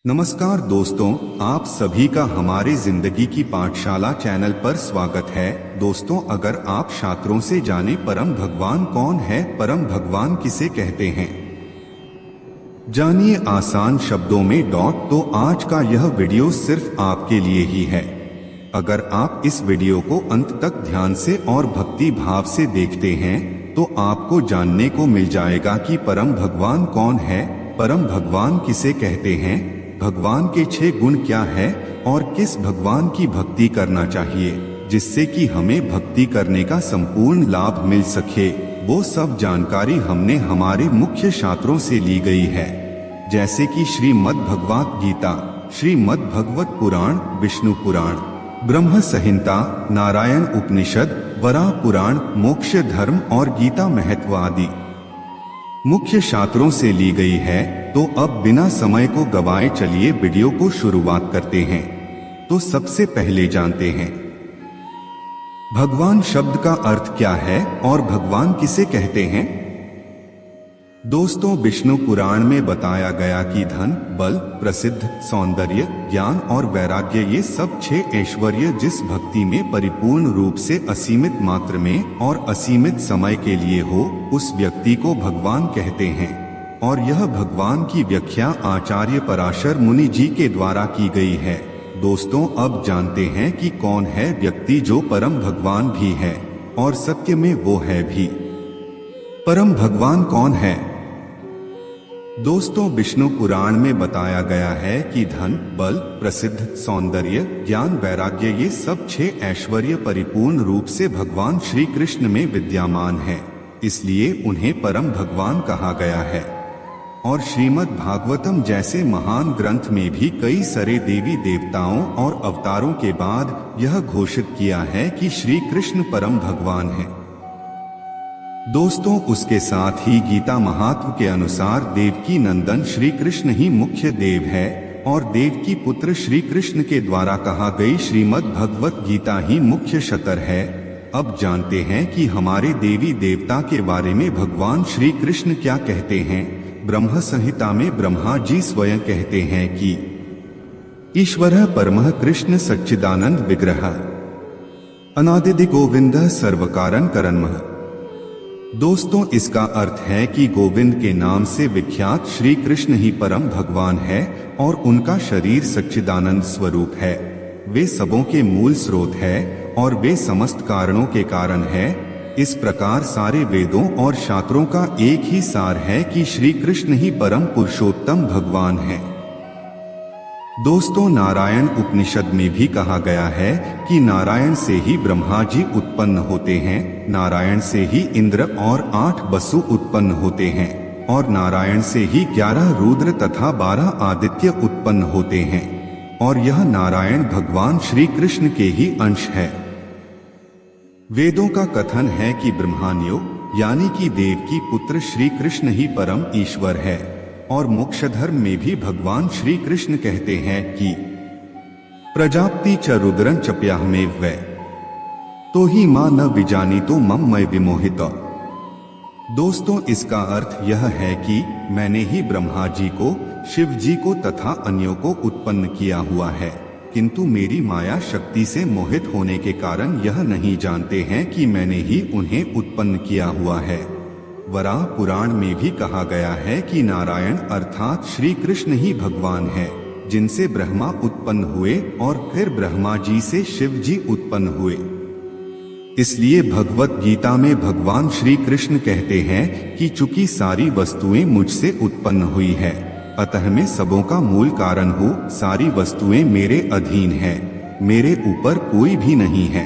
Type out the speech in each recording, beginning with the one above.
नमस्कार दोस्तों, आप सभी का हमारे जिंदगी की पाठशाला चैनल पर स्वागत है। दोस्तों, अगर आप छात्रों से जाने परम भगवान कौन है, परम भगवान किसे कहते हैं, जानिए आसान शब्दों में। तो आज का यह वीडियो सिर्फ आपके लिए ही है। अगर आप इस वीडियो को अंत तक ध्यान से और भक्ति भाव से देखते हैं तो आपको जानने को मिल जाएगा कि परम भगवान कौन है, परम भगवान किसे कहते हैं, भगवान के 6 गुण क्या है और किस भगवान की भक्ति करना चाहिए जिससे कि हमें भक्ति करने का संपूर्ण लाभ मिल सके। वो सब जानकारी हमने हमारे मुख्य शास्त्रों से ली गई है, जैसे कि श्रीमद् भगवत गीता, श्रीमद् भगवत पुराण, विष्णु पुराण, ब्रह्म संहिता, नारायण उपनिषद, वराह पुराण, मोक्ष धर्म और गीता महत्व आदि मुख्य शास्त्रों से ली गई है। तो अब बिना समय को गवाए चलिए वीडियो को शुरुआत करते हैं। तो सबसे पहले जानते हैं भगवान शब्द का अर्थ क्या है और भगवान किसे कहते हैं। दोस्तों, विष्णु पुराण में बताया गया कि धन, बल, प्रसिद्ध, सौंदर्य, ज्ञान और वैराग्य ये सब 6 ऐश्वर्य जिस भक्ति में परिपूर्ण रूप से असीमित मात्रा में और असीमित समय के लिए हो, उस व्यक्ति को भगवान कहते हैं। और यह भगवान की व्याख्या आचार्य पराशर मुनि जी के द्वारा की गई है। दोस्तों, अब जानते हैं कि कौन है व्यक्ति जो परम भगवान भी है और सत्य में वो है भी। परम भगवान कौन है? दोस्तों, विष्णु पुराण में बताया गया है कि धन, बल, प्रसिद्ध, सौंदर्य, ज्ञान, वैराग्य ये सब 6 ऐश्वर्य परिपूर्ण रूप से भगवान श्री कृष्ण में विद्यमान है, इसलिए उन्हें परम भगवान कहा गया है। और श्रीमद् भागवतम जैसे महान ग्रंथ में भी कई सारे देवी देवताओं और अवतारों के बाद यह घोषित किया है कि श्री कृष्ण परम भगवान है। दोस्तों, उसके साथ ही गीता महात्म के अनुसार देवकी नंदन श्री कृष्ण ही मुख्य देव है और देवकी पुत्र श्री कृष्ण के द्वारा कहा गई श्रीमद् भगवत गीता ही मुख्य शतर है। अब जानते हैं कि हमारे देवी देवता के बारे में भगवान श्री कृष्ण क्या कहते हैं। ब्रह्म संहिता में ब्रह्मा जी स्वयं कहते हैं कि ईश्वरः परमः कृष्ण सच्चिदानंद विग्रह अनादिदि गोविंदः सर्वकारण करन्मः। दोस्तों, इसका अर्थ है कि गोविंद के नाम से विख्यात श्री कृष्ण ही परम भगवान है और उनका शरीर सच्चिदानंद स्वरूप है। वे सबों के मूल स्रोत है और वे समस्त कारणों के कारण है। इस प्रकार सारे वेदों और शास्त्रों का एक ही सार है कि श्री कृष्ण ही परम पुरुषोत्तम भगवान है। दोस्तों, नारायण उपनिषद में भी कहा गया है कि नारायण से ही ब्रह्मा जी उत्पन्न होते हैं, नारायण से ही इंद्र और 8 वसु उत्पन्न होते हैं और नारायण से ही 11 रुद्र तथा 12 आदित्य उत्पन्न होते हैं और यह नारायण भगवान श्री कृष्ण के ही अंश है। वेदों का कथन है कि ब्रह्मण्यो यानी कि देव की पुत्र श्री कृष्ण ही परम ईश्वर है और मोक्ष धर्म में भी भगवान श्री कृष्ण कहते हैं कि प्रजापति च रुद्रं च प्याहमेव वै तो ही मां न विजानी तो मम मय विमोहित। दोस्तों, इसका अर्थ यह है कि मैंने ही ब्रह्मा जी को, शिव जी को तथा अन्यों को उत्पन्न किया हुआ है, किंतु मेरी माया शक्ति से मोहित होने के कारण यह नहीं जानते हैं कि मैंने ही उन्हें उत्पन्न किया हुआ है। वराह पुराण में भी कहा गया है कि नारायण अर्थात श्री कृष्ण ही भगवान है, जिनसे ब्रह्मा उत्पन्न हुए और फिर ब्रह्मा जी से शिव जी उत्पन्न हुए। इसलिए भगवत गीता में भगवान श्री कृष्ण कहते हैं कि चूंकि सारी वस्तुएं मुझसे उत्पन्न हुई है, अतः मैं सबों का मूल कारण हूँ, सारी वस्तुएं मेरे अधीन हैं, मेरे ऊपर कोई भी नहीं है।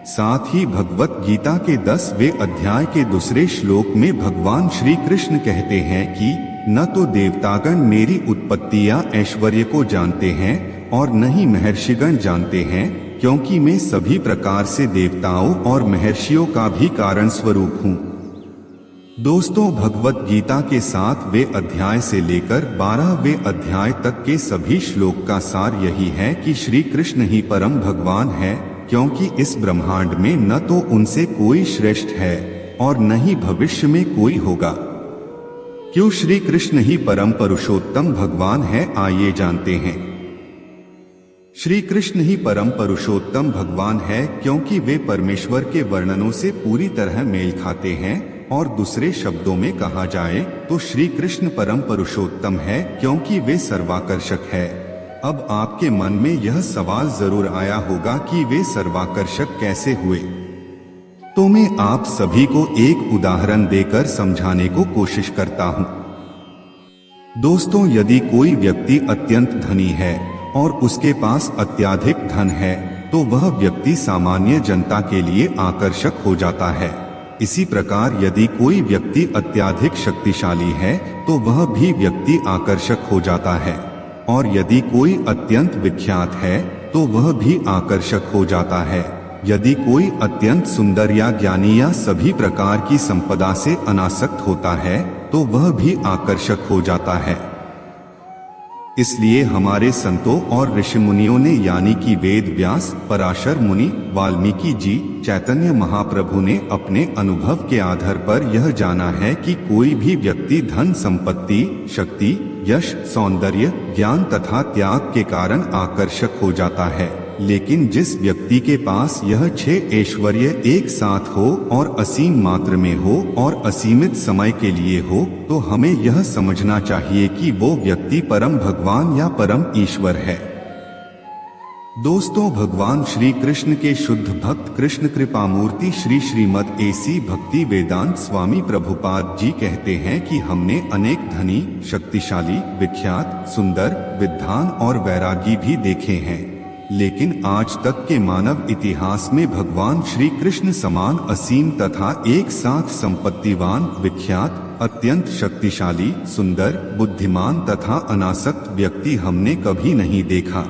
साथ ही भगवत गीता के 10वें अध्याय के दूसरे श्लोक में भगवान श्री कृष्ण कहते हैं कि न तो देवतागण मेरी उत्पत्ति या ऐश्वर्य को जानते हैं और न ही महर्षिगण जानते हैं, क्योंकि मैं सभी प्रकार से देवताओं और महर्षियों का भी कारण स्वरूप हूँ। दोस्तों, भगवत गीता के 7वें अध्याय से लेकर 12वें अध्याय तक के सभी श्लोक का सार यही है कि श्री कृष्ण ही परम भगवान है, क्योंकि इस ब्रह्मांड में न तो उनसे कोई श्रेष्ठ है और न ही भविष्य में कोई होगा। क्यों श्री कृष्ण ही परम पुरुषोत्तम भगवान है, आइए जानते हैं। श्री कृष्ण ही परम पुरुषोत्तम भगवान है क्योंकि वे परमेश्वर के वर्णनों से पूरी तरह मेल खाते हैं, और दूसरे शब्दों में कहा जाए तो श्री कृष्ण परम पुरुषोत्तम है क्योंकि वे सर्वाकर्षक है। अब आपके मन में यह सवाल जरूर आया होगा कि वे सर्वाकर्षक कैसे हुए, तो मैं आप सभी को एक उदाहरण देकर समझाने को कोशिश करता हूँ। दोस्तों, यदि कोई व्यक्ति अत्यंत धनी है और उसके पास अत्यधिक धन है तो वह व्यक्ति सामान्य जनता के लिए आकर्षक हो जाता है। इसी प्रकार यदि कोई व्यक्ति अत्यधिक शक्तिशाली है तो वह भी व्यक्ति आकर्षक हो जाता है, और यदि कोई अत्यंत विख्यात है तो वह भी आकर्षक हो जाता है। यदि कोई अत्यंत सुंदर या ज्ञानी या सभी प्रकार की संपदा से अनासक्त होता है तो वह भी आकर्षक हो जाता है। इसलिए हमारे संतों और ऋषि मुनियों ने यानी कि वेद व्यास, पराशर मुनि, वाल्मीकि जी, चैतन्य महाप्रभु ने अपने अनुभव के आधार पर यह जाना है कि कोई भी व्यक्ति धन संपत्ति, शक्ति, यश, सौंदर्य, ज्ञान तथा त्याग के कारण आकर्षक हो जाता है। लेकिन जिस व्यक्ति के पास यह 6 ऐश्वर्य एक साथ हो और असीम मात्रा में हो और असीमित समय के लिए हो, तो हमें यह समझना चाहिए कि वो व्यक्ति परम भगवान या परम ईश्वर है। दोस्तों, भगवान श्री कृष्ण के शुद्ध भक्त कृष्ण कृपामूर्ति श्री श्रीमद एसी भक्ति वेदांत स्वामी प्रभुपाद जी कहते हैं कि हमने अनेक धनी, शक्तिशाली, विख्यात, सुंदर, विद्वान और वैरागी भी देखे हैं, लेकिन आज तक के मानव इतिहास में भगवान श्री कृष्ण समान असीम तथा एक साथ संपत्तिवान, विख्यात, अत्यंत शक्तिशाली, सुंदर, बुद्धिमान तथा अनासक्त व्यक्ति हमने कभी नहीं देखा।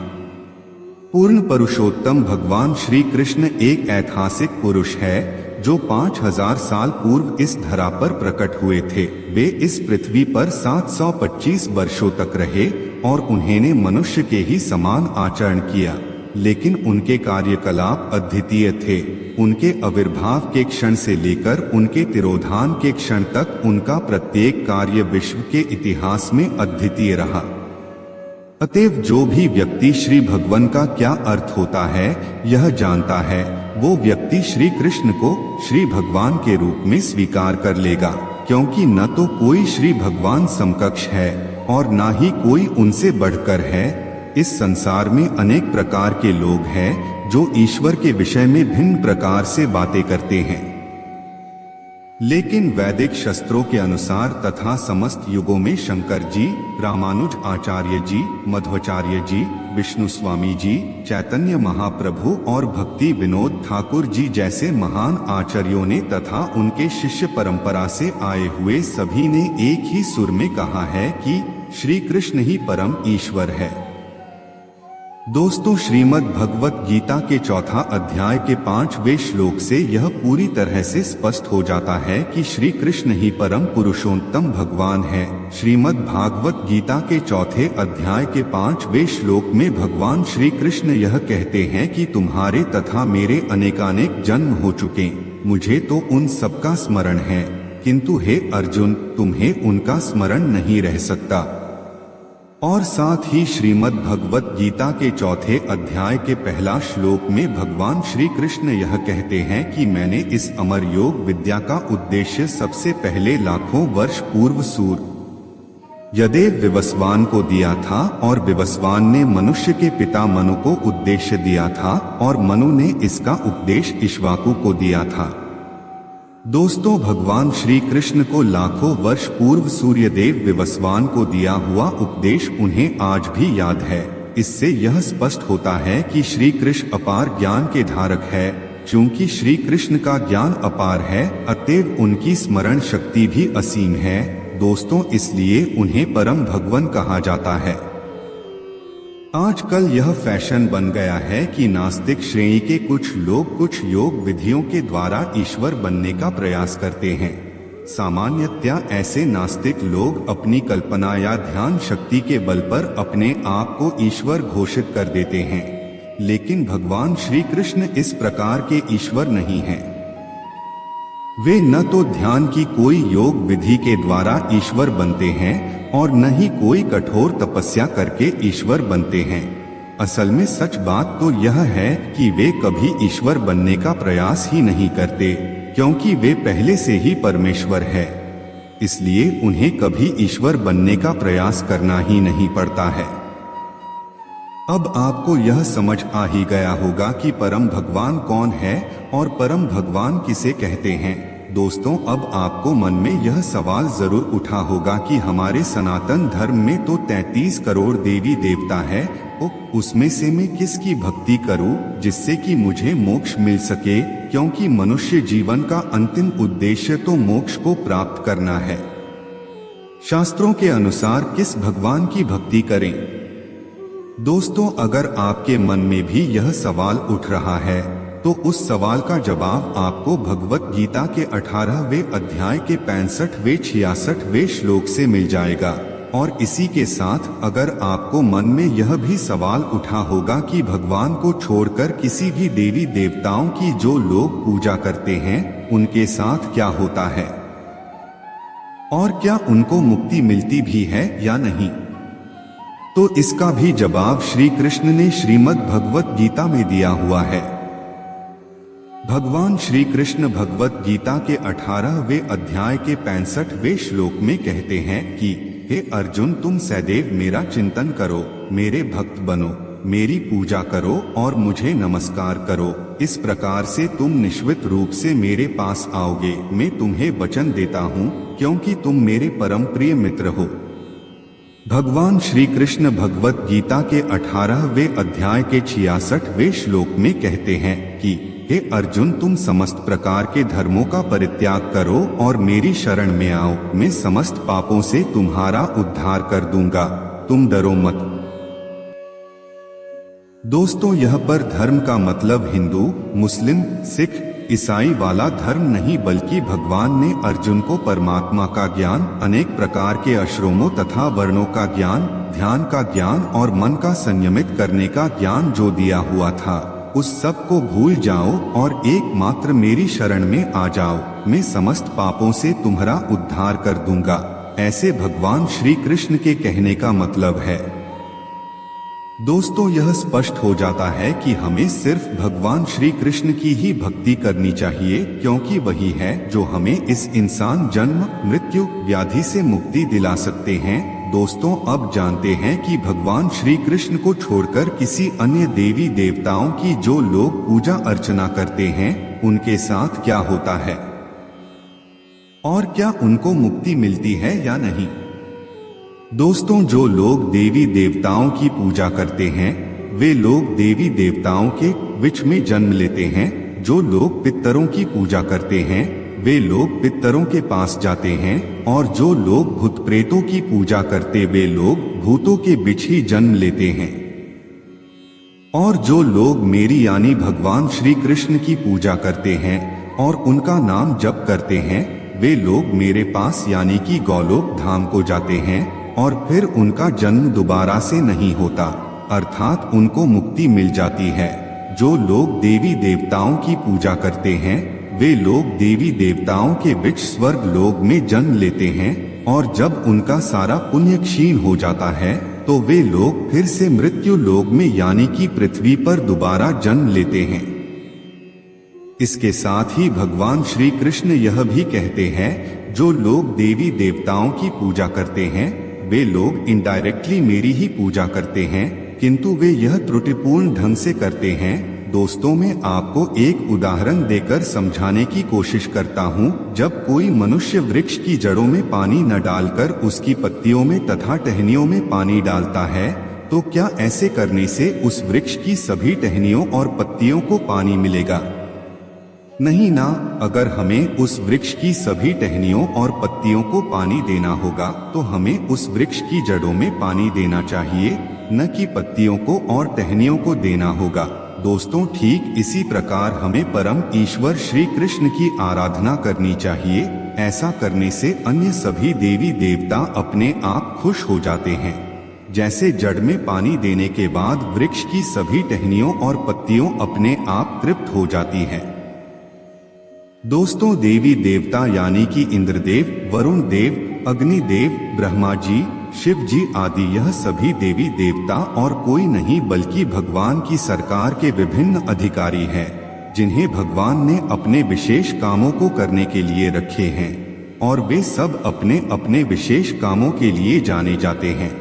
पूर्ण पुरुषोत्तम भगवान श्री कृष्ण एक ऐतिहासिक पुरुष है जो 5000 साल पूर्व इस धरा पर प्रकट हुए थे। वे इस पृथ्वी पर 725 वर्षों तक रहे और उन्होंने मनुष्य के ही समान आचरण किया, लेकिन उनके कार्यकलाप अद्वितीय थे। उनके आविर्भाव के क्षण से लेकर उनके तिरोधान के क्षण तक उनका प्रत्येक कार्य विश्व के इतिहास में अद्वितीय रहा। अतएव जो भी व्यक्ति श्री भगवान का क्या अर्थ होता है यह जानता है, वो व्यक्ति श्री कृष्ण को श्री भगवान के रूप में स्वीकार कर लेगा, क्योंकि न तो कोई श्री भगवान समकक्ष है और न ही कोई उनसे बढ़कर है। इस संसार में अनेक प्रकार के लोग हैं जो ईश्वर के विषय में भिन्न प्रकार से बातें करते हैं, लेकिन वैदिक शास्त्रों के अनुसार तथा समस्त युगों में शंकर जी, रामानुज आचार्य जी, मध्वाचार्य जी, विष्णु स्वामी जी, चैतन्य महाप्रभु और भक्ति विनोद ठाकुर जी जैसे महान आचार्यों ने तथा उनके शिष्य परंपरा से आए हुए सभी ने एक ही सुर में कहा है कि श्री कृष्ण ही परम ईश्वर है। दोस्तों, श्रीमद् भगवत गीता के 4 अध्याय के 5वें श्लोक से यह पूरी तरह से स्पष्ट हो जाता है कि श्री कृष्ण ही परम पुरुषोत्तम भगवान है। श्रीमद् भागवत गीता के 4 अध्याय के 5वें श्लोक में भगवान श्री कृष्ण यह कहते हैं कि तुम्हारे तथा मेरे अनेकानेक जन्म हो चुके, मुझे तो उन सबका स्मरण है, किंतु हे अर्जुन, तुम्हें उनका स्मरण नहीं रह सकता। और साथ ही श्रीमद् भगवत गीता के 4 अध्याय के 1 श्लोक में भगवान श्री कृष्ण यह कहते हैं कि मैंने इस अमर योग विद्या का उद्देश्य सबसे पहले लाखों वर्ष पूर्व सूर्य यदेव विवस्वान को दिया था, और विवस्वान ने मनुष्य के पिता मनु को उद्देश्य दिया था, और मनु ने इसका उपदेश इक्ष्वाकु को दिया था। दोस्तों, भगवान श्री कृष्ण को लाखों वर्ष पूर्व सूर्यदेव विवस्वान को दिया हुआ उपदेश उन्हें आज भी याद है। इससे यह स्पष्ट होता है कि श्री कृष्ण अपार ज्ञान के धारक है। चूंकि श्री कृष्ण का ज्ञान अपार है, अतएव उनकी स्मरण शक्ति भी असीम है। दोस्तों, इसलिए उन्हें परम भगवान कहा जाता है। आजकल यह फैशन बन गया है कि नास्तिक श्रेणी के कुछ लोग कुछ योग विधियों के द्वारा ईश्वर बनने का प्रयास करते हैं। सामान्यतया ऐसे नास्तिक लोग अपनी कल्पना या ध्यान शक्ति के बल पर अपने आप को ईश्वर घोषित कर देते हैं, लेकिन भगवान श्री कृष्ण इस प्रकार के ईश्वर नहीं हैं। वे न तो ध्यान की कोई योग विधि के द्वारा ईश्वर बनते हैं और न ही कोई कठोर तपस्या करके ईश्वर बनते हैं। असल में सच बात तो यह है कि वे कभी ईश्वर बनने का प्रयास ही नहीं करते, क्योंकि वे पहले से ही परमेश्वर है। इसलिए उन्हें कभी ईश्वर बनने का प्रयास करना ही नहीं पड़ता है। अब आपको यह समझ आ ही गया होगा कि परम भगवान कौन है और परम भगवान किसे कहते हैं। दोस्तों, अब आपको मन में यह सवाल जरूर उठा होगा कि हमारे सनातन धर्म में तो 33 करोड़ देवी देवता है, उसमें से मैं किसकी भक्ति करूं जिससे कि मुझे मोक्ष मिल सके, क्योंकि मनुष्य जीवन का अंतिम उद्देश्य तो मोक्ष को प्राप्त करना है। शास्त्रों के अनुसार किस भगवान की भक्ति करें? दोस्तों, अगर आपके मन में भी यह सवाल उठ रहा है तो उस सवाल का जवाब आपको भगवत गीता के 18वें अध्याय के 65वें 66वें श्लोक से मिल जाएगा। और इसी के साथ अगर आपको मन में यह भी सवाल उठा होगा कि भगवान को छोड़कर किसी भी देवी देवताओं की जो लोग पूजा करते हैं उनके साथ क्या होता है और क्या उनको मुक्ति मिलती भी है या नहीं, तो इसका भी जवाब श्री कृष्ण ने श्रीमद् भगवत गीता में दिया हुआ है। भगवान श्री कृष्ण भगवत गीता के 18वें अध्याय के 65वें श्लोक में कहते हैं कि हे अर्जुन, तुम सदैव मेरा चिंतन करो, मेरे भक्त बनो, मेरी पूजा करो और मुझे नमस्कार करो। इस प्रकार से तुम निश्चित रूप से मेरे पास आओगे। मैं तुम्हें वचन देता हूँ, क्योंकि तुम मेरे परम प्रिय मित्र हो। भगवान श्री कृष्ण भगवत गीता के 18वें अध्याय के 66वें श्लोक में कहते हैं कि हे अर्जुन, तुम समस्त प्रकार के धर्मों का परित्याग करो और मेरी शरण में आओ। मैं समस्त पापों से तुम्हारा उद्धार कर दूंगा, तुम डरो मत। दोस्तों, यह पर धर्म का मतलब हिंदू, मुस्लिम, सिख, ईसाई वाला धर्म नहीं, बल्कि भगवान ने अर्जुन को परमात्मा का ज्ञान, अनेक प्रकार के आश्रमों तथा वर्णों का ज्ञान, ध्यान का ज्ञान और मन का संयमित करने का ज्ञान जो दिया हुआ था, उस सब को भूल जाओ और एकमात्र मेरी शरण में आ जाओ। मैं समस्त पापों से तुम्हारा उद्धार कर दूंगा। ऐसे भगवान श्री कृष्ण के कहने का मतलब है। दोस्तों, यह स्पष्ट हो जाता है कि हमें सिर्फ भगवान श्री कृष्ण की ही भक्ति करनी चाहिए, क्योंकि वही है जो हमें इस इंसान जन्म, मृत्यु, व्याधि से मुक्ति दिला सकते हैं। दोस्तों, अब जानते हैं कि भगवान श्री कृष्ण को छोड़कर किसी अन्य देवी देवताओं की जो लोग पूजा अर्चना करते हैं उनके साथ क्या होता है और क्या उनको मुक्ति मिलती है या नहीं। दोस्तों, जो लोग देवी देवताओं की पूजा करते हैं वे लोग देवी देवताओं के बीच में जन्म लेते हैं। जो लोग पितरों की पूजा करते हैं वे लोग पितरों के पास जाते हैं, और जो लोग भूत प्रेतों की पूजा करते वे लोग भूतों के बीच ही जन्म लेते हैं। और जो लोग मेरी यानी भगवान श्री कृष्ण की पूजा करते हैं और उनका नाम जप करते हैं वे लोग मेरे पास यानी कि गोलोक धाम को जाते हैं और फिर उनका जन्म दोबारा से नहीं होता, अर्थात उनको मुक्ति मिल जाती है। जो लोग देवी देवताओं की पूजा करते हैं वे लोग देवी देवताओं के बीच स्वर्ग लोक में जन्म लेते हैं, और जब उनका सारा पुण्य क्षीण हो जाता है तो वे लोग फिर से मृत्यु लोक में यानी कि पृथ्वी पर दोबारा जन्म लेते हैं। इसके साथ ही भगवान श्री कृष्ण यह भी कहते हैं, जो लोग देवी देवताओं की पूजा करते हैं वे लोग इनडायरेक्टली मेरी ही पूजा करते हैं, किंतु वे यह त्रुटिपूर्ण ढंग से करते हैं। दोस्तों, मैं आपको एक उदाहरण देकर समझाने की कोशिश करता हूँ। जब कोई मनुष्य वृक्ष की जड़ों में पानी न डालकर उसकी पत्तियों में तथा टहनियों में पानी डालता है, तो क्या ऐसे करने से उस वृक्ष की सभी टहनियों और पत्तियों को पानी मिलेगा? नहीं ना। अगर हमें उस वृक्ष की सभी टहनियों और पत्तियों को पानी देना होगा तो हमें उस वृक्ष की जड़ों में पानी देना चाहिए, न कि पत्तियों को और टहनियों को देना होगा। दोस्तों, ठीक इसी प्रकार हमें परम ईश्वर श्री कृष्ण की आराधना करनी चाहिए। ऐसा करने से अन्य सभी देवी देवता अपने आप खुश हो जाते हैं। जैसे जड़ में पानी देने के बाद वृक्ष की सभी टहनियों और पत्तियों अपने आप तृप्त हो जाती हैं। दोस्तों, देवी देवता यानी कि इंद्रदेव, वरुण देव, अग्निदेव, ब्रह्मा जी, शिव जी आदि यह सभी देवी देवता और कोई नहीं बल्कि भगवान की सरकार के विभिन्न अधिकारी हैं, जिन्हें भगवान ने अपने विशेष कामों को करने के लिए रखे हैं और वे सब अपने अपने विशेष कामों के लिए जाने जाते हैं।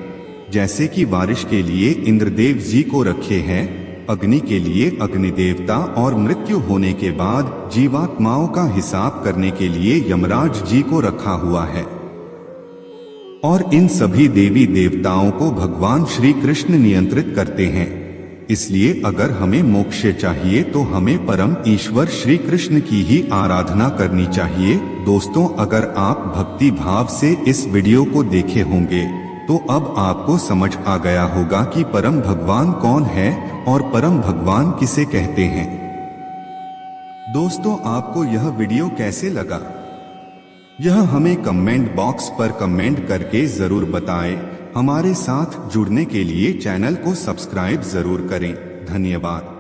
जैसे कि बारिश के लिए इंद्रदेव जी को रखे हैं, अग्नि के लिए अग्नि देवता और मृत्यु होने के बाद जीवात्माओं का हिसाब करने के लिए यमराज जी को रखा हुआ है। और इन सभी देवी देवताओं को भगवान श्री कृष्ण नियंत्रित करते हैं। इसलिए अगर हमें मोक्ष चाहिए तो हमें परम ईश्वर श्री कृष्ण की ही आराधना करनी चाहिए। दोस्तों, अगर आप भक्ति भाव से इस वीडियो को देखे होंगे तो अब आपको समझ आ गया होगा कि परम भगवान कौन है और परम भगवान किसे कहते हैं। दोस्तों, आपको यह वीडियो कैसे लगा, यह हमें कमेंट बॉक्स पर कमेंट करके जरूर बताएं। हमारे साथ जुड़ने के लिए चैनल को सब्सक्राइब जरूर करें। धन्यवाद।